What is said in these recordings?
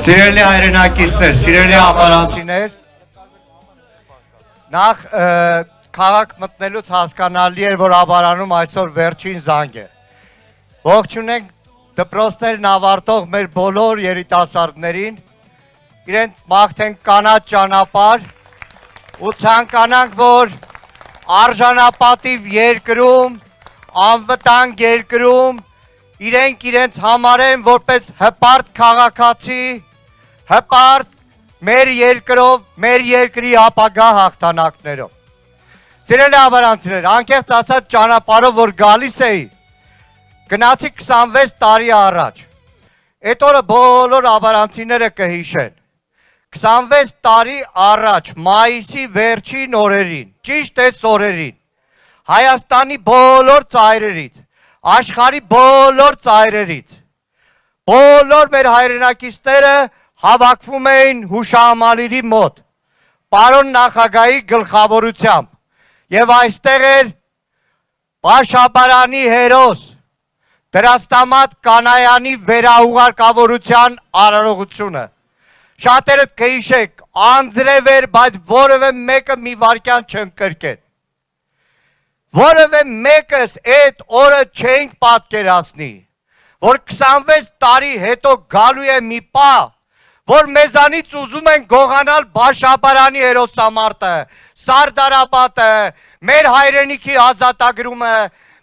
Սիրելի հայրենակիցներ, սիրելի ապարանցիներ, նախ քաղաք մտնելուց հասկանալի էր, որ ապարանում այսօր վերջին զանգ է։ Ողջունենք դպրոցներն ավարտող մեր բոլոր երիտասարդներին, իրենց մաղթենք կանաչ ճանապարհ ու ցանկանանք, որ արժանապատիվ երկրում, անվտանգ երկրում իրենք իրենց համարեն որպես հպարտ քաղաքացի, հպարտ մեր երկրով, մեր երկրի ապագա հաղթանակներով։ Սիրելի ապարանցիներ, անկեղծ ասած ճանապարհով որ գալիս էի, գնացի 26 տարի առաջ։ Այդ օրը բոլոր ապարանցիները կհիշեն։ 26 տարի առաջ, մայիսի վերջին օրերին, ճիշտ այս օրերին, Հայաստանի բոլոր ծայրերից, աշխարհի բոլոր ծայրերից, բոլոր մեր հայրենակիցները հավաքվում էին հուշահամալիրի մոտ, պարոն նախագահի գլխավորությամբ, եւ այստեղ էր Բաշաբարանի հերոս, Դրաստամատ Կանայանի վերահուղարկավորության արարողությունը։ Շատերդ կհիշեք, անձրև էր, բայց որևէ մեկը մի վարքյան չընկրկեց։ Որևէ մեկս այդ օրը չենք պատկերացնի, որ 26 տարի հետո գալու է մի պահ, որ մեզանից ուզում են գողանալ Բաշաբարանի հերոսամարտը, Սարդարապատը, մեր հայրենիքի ազատագրումը,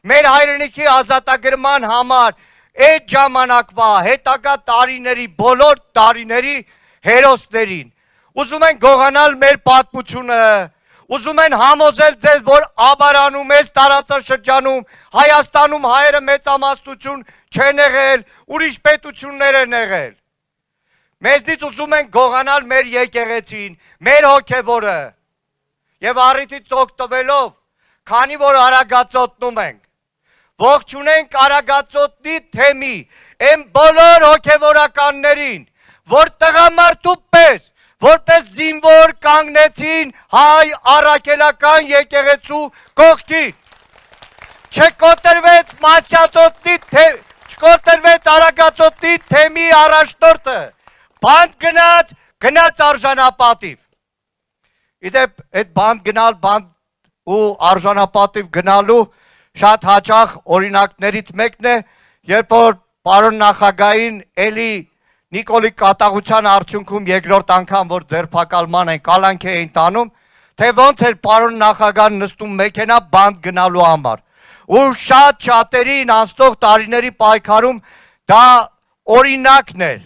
մեր հայրենիքի ազատագրման համար այդ ժամանակվա հետագա տարիների, բոլոր տարիների հերոսներին, ուզում են գողանալ մեր պատմությունը, ուզում են համոզել ձեզ, որ ապարանում ես տարածաշրջանում, Հայաստանում հայերը մեծամասնություն չեն եղել, ուրիշ պետություններ են եղել։ Մեզնից ուզում են գողանալ մեր եկեղեցին, մեր հոգևորը։ Եվ առիթից օգտվելով, քանի որ Արագածոտնում ենք, ողջունենք Արագածոտնի թեմի, այն բոլոր հոգևորականներին, որ տղամարդու պես, որպես զինվոր կանգնեցին հայ առաքելական եկեղեցու կողքին, չկոտրվեց Մասյածոտնի չկոտրվեց Արագածոտնի թեմի առաջնորդը, բանդ գնաց արժանապատիվ։ Իդեպ այդ բանդ գնալ, բանդ ու արժանապատիվ գնալու շատ հաճախ օրինակներից մեկն է, երբ որ պարոն նախագահին էլի Նիկոլի կատաղության արդյունքում երկրորդ անգամ, որ ձերբակալման են կալանք էին տանում, թե ոնց էր պարոն նախագահն նստում մեքենա բանդ գնալու համար։ Ու շատ շատերին անցնող տարիների պայքարում դա օրինակն էր,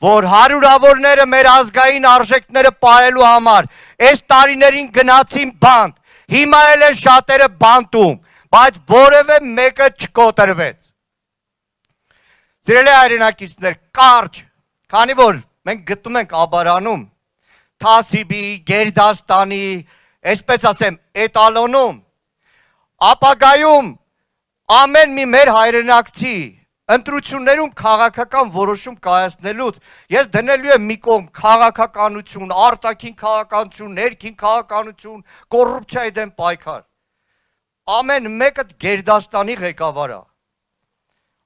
որ հարյուրավորները մեր ազգային արժեքները պահելու համար այս տարիներին գնացին բանդ, հիմա էլ են շատերը բանտում, բայց որևէ մեկը չկոտրվեց։ Սիրելի հայրենակիցներ, կարճ, քանի որ մենք գտնում ենք ապարանում, Թասիբի, Գերդաստանի, այսպես ասեմ, էտալոնում, ապագայում ամեն մի մեր հայրենակցի ընտրություններում քաղաքական որոշում կայացնելուց ես դնելու եմ մի կողմ քաղաքականություն, արտաքին քաղաքականություն, ներքին քաղաքականություն, կոռուպցիայի դեմ պայքար։ Ամեն մեկը Գերդաստանի ղեկավարը։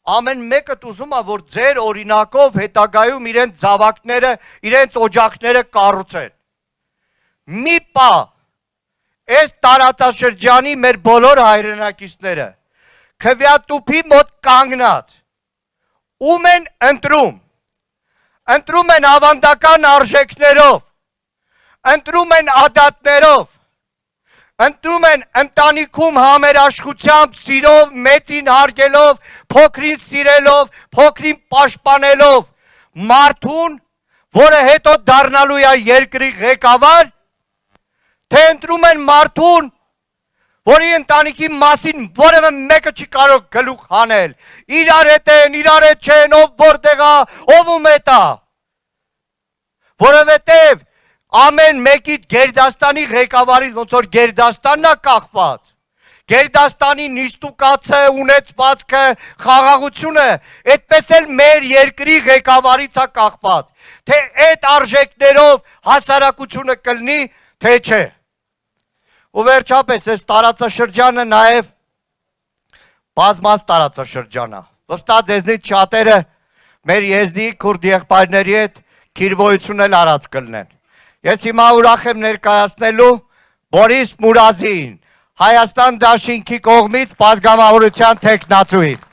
Ամեն մեկը ուզում է, որ ձեր օրինակով հետագայում իրենց զավակները, իրենց օջախները կառուցեն։ Մի պահ, այս տարածաշրջանի մեր բոլոր հայրենակիցները քվյատուփի մոտ կանգնած, ում են ընտրում։ Ընտրում են ավանդական արժեքներով, ընտրում են ադատներով, ընտրում են ընտանիքում համերաշխությամբ, սիրով, մեծին հարգելով, փոքրին սիրելով, փոքրին պաշտպանելով, մարդուն, որը հետո դառնալու է երկրի ղեկավար, թե ընտրում են մարդուն, որի ընտանիքի մասին որևէ մեկը չի կարող գլուխ հանել, իրար հետ են, իրար հետ չեն, ով որտեղ է, ով ում հետ է, որովհետև ամեն մեկից Գերդաստանի ղեկավարից ոնց որ Գերդաստանն է կախված, Գերդաստանի նիստուկացը, ունեցվածքը, խաղաղությունը, այդպես էլ մեր երկրի ղեկավարից է կախված, թե այդ արժեքներով հասարակությունը կլինի, թե չէ։ Ու վերջապես այս տարածաշրջանը նաև բազմած տարածաշրջան է։ Վստահ ձեզնից շատերը մեր եզդի քուրդ եղբայրների հետ քիրվոյություն էլ արած կլնեն։ Ես հիմա ուրախ եմ ներկայացնելու Բորիս Մուրազին, Հայաստան դաշինքի կողմից պատգամավորության թեկնածուին։